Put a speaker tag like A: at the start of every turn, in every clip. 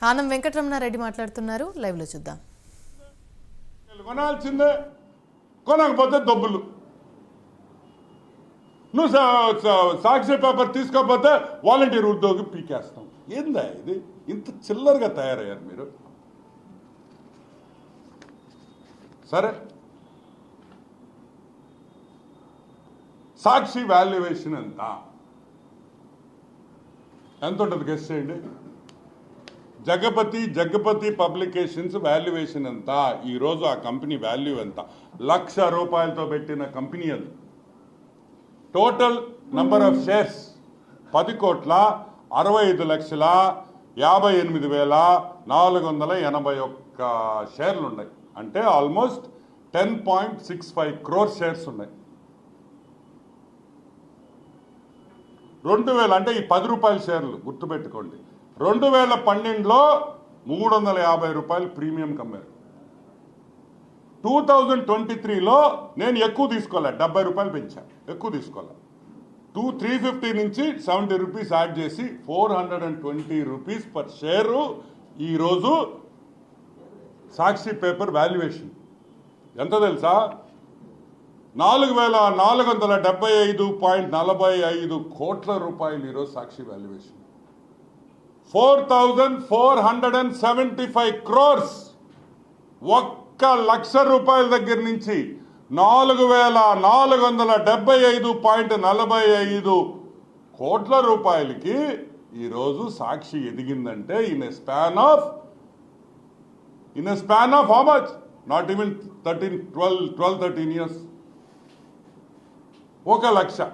A: ఆనం వెంకటరమణారెడ్డి మాట్లాడుతున్నారు, లైవ్ లో చూద్దాం.
B: కొనాల్సిందే, కొనకపోతే డబ్బులు. నువ్వు సాక్షి పేపర్ తీసుకోకపోతే వాలంటీర్ ఉద్యోగి పీకేస్తాం. ఏందా ఇది? ఇంత చిల్లరగా తయారయ్యారు మీరు. సరే, సాక్షి వాల్యుయేషన్ ఎంత ఉంటుంది గెస్ చేయండి. జగపతి పబ్లికేషన్స్ వాల్యుయేషన్ ఎంత? ఈరోజు ఆ కంపెనీ వాల్యూ ఎంత? ₹1,00,000 పెట్టిన కంపెనీ అది. టోటల్ నంబర్ ఆఫ్ షేర్స్ 10,58,481 షేర్లు ఉన్నాయి. అంటే ఆల్మోస్ట్ 10.65 crore షేర్స్ ఉన్నాయి. 2000 అంటే ఈ ₹10 షేర్లు గుర్తుపెట్టుకోండి. 2012లో ₹350 ప్రీమియం కమ్మారు. 2023లో నేను ఎక్కువ తీసుకోలే, ₹70 పెంచా, ఎక్కువ తీసుకోలే. 350 నుంచి ₹70 యాడ్ చేసి ₹420 పర్ షేరు ఈరోజు సాక్షి పేపర్ వాల్యుయేషన్ ఎంత తెలుసా? 4,475.45 కోట్ల రూపాయలు ఈరోజు సాక్షి వాల్యుయేషన్. 4,475 crores. ₹1,00,000 దగ్గర నుంచి 4,475.45 కోట్ల రూపాయలకి ఈరోజు సాక్షి ఎదిగిందంటే in a span of how much? Not even 13 years. 1,00,000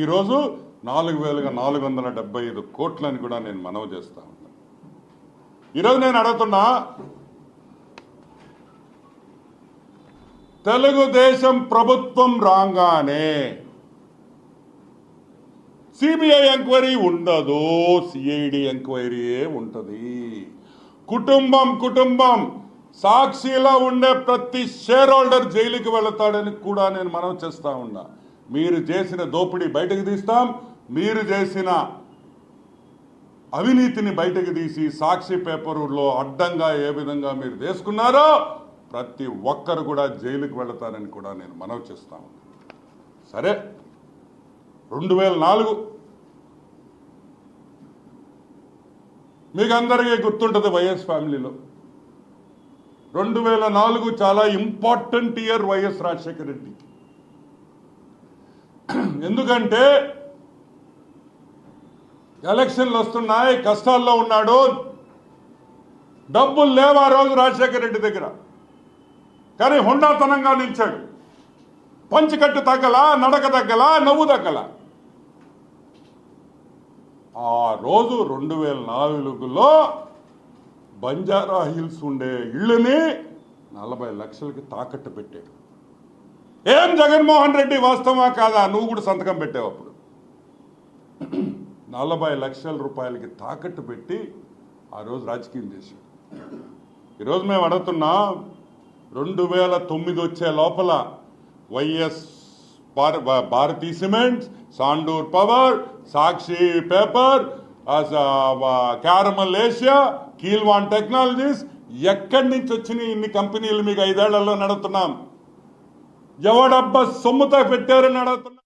B: ఈరోజు 4,475 కోట్లని కూడా నేను మనవి చేస్తా ఉన్నా. ఈరోజు నేను అడుగుతున్నా, తెలుగుదేశం ప్రభుత్వం రాగానే సిబిఐ ఎంక్వైరీ ఉండదు, సిఐడి ఎంక్వైరీయే ఉంటుంది. కుటుంబం సాక్షిలో ఉండే ప్రతి షేర్ హోల్డర్ జైలుకి వెళతాడని కూడా నేను మనవి చేస్తా ఉన్నా. మీరు చేసిన దోపిడీ బయటకు తీస్తాం, మీరు చేసిన అవినీతిని బయటకు తీసి సాక్షి పేపర్లో అడ్డంగా ఏ విధంగా మీరు తీసుకున్నారో ప్రతి ఒక్కరు కూడా జైలుకి వెళతారని కూడా నేను మనవి చేస్తా ఉన్నా. సరే, 2004 మీకు అందరికీ గుర్తుంటుంది. వైఎస్ ఫ్యామిలీలో 2004 చాలా ఇంపార్టెంట్ ఇయర్ వైఎస్ రాజశేఖర రెడ్డికి. ఎందుకంటే ఎలక్షన్లు వస్తున్నాయి, కష్టాల్లో ఉన్నాడు, డబ్బులు లేవు ఆ రోజు రాజశేఖర రెడ్డి దగ్గర. కానీ హుండాతనంగా నిలిచాడు. పంచికట్టు తగ్గలా, నడక తగ్గలా, నవ్వు తగ్గలా. ఆ రోజు 2004లో బంజారా హిల్స్ ఉండే ఇళ్ళని 40 లక్షలకి తాకట్టు పెట్టాడు. ఏం జగన్మోహన్ రెడ్డి, వాస్తవా కాదా? నువ్వు కూడా సంతకం పెట్టావు అప్పుడు. 40 లక్షల రూపాయలకి తాకట్టు పెట్టి ఆ రోజు రాజకీయం చేశాడు. ఈరోజు మేము అడుగుతున్నా, 2009 వచ్చే లోపల YS Bharathi cements, Sandur power, Sakshi paper, Carmel Asia, కీల్వాన్ టెక్నాలజీస్, ఎక్కడి నుంచి వచ్చినాయి ఇన్ని కంపెనీలు? మీకు 5 ఏళ్లలో నడుతున్నాం. ఎవడబ్బా సొమ్ముతో పెట్టారని అడుగుతున్నా.